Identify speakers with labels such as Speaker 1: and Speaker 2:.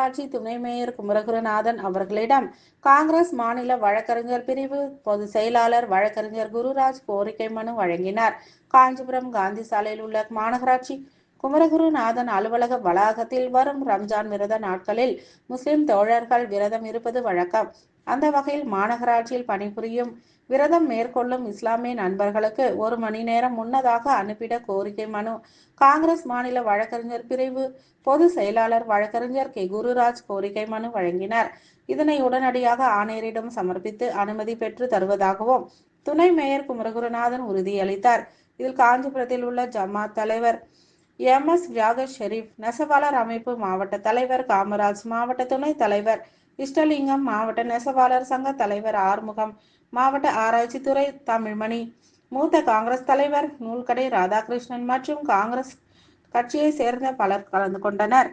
Speaker 1: மாநகராட்சி துணை மேயர் குமரகுருநாதன் அவர்களிடம் காங்கிரஸ் மாநில வழக்கறிஞர் பிரிவு பொதுச் செயலாளர் வழக்கறிஞர் குருராஜ் கோரிக்கை மனு வழங்கினார். காஞ்சிபுரம் காந்தி சாலையில் உள்ள மாநகராட்சி குமரகுருநாதன் அலுவலக வளாகத்தில் வரும் ரம்ஜான் விரத நாட்களில் முஸ்லிம் தோழர்கள் விரதம் இருப்பது வழக்கம். அந்த வகையில் மாநகராட்சியில் பணிபுரியும் விரதம் மேற்கொள்ளும் இஸ்லாமிய நண்பர்களுக்கு 1 மணி நேரம் முன்னதாக அனுப்பிட கோரிக்கை மனு காங்கிரஸ் மாநில வழக்கறிஞர் பிரிவு பொதுச் செயலாளர் வழக்கறிஞர் கே. குருராஜ் கோரிக்கை மனு வழங்கினார். இதனை உடனடியாக ஆணையரிடம் சமர்ப்பித்து அனுமதி பெற்று தருவதாகவும் துணை மேயர் குமரகுருநாதன் உறுதியளித்தார். இதில் காஞ்சிபுரத்தில் உள்ள ஜமாத் தலைவர் MS ஜாகர் ஷெரீப், நெசவாளர் அமைப்பு மாவட்ட தலைவர் காமராஜ், மாவட்ட துணைத் தலைவர் இஷ்டலிங்கம், மாவட்ட நெசவாளர் சங்க தலைவர் ஆறுமுகம், மாவட்ட ஆராய்ச்சித்துறை தமிழ்மணி, மூத்த காங்கிரஸ் தலைவர் நூல்கடை ராதாகிருஷ்ணன் மற்றும் காங்கிரஸ் கட்சியை சேர்ந்த பலர் கலந்து கொண்டனர்.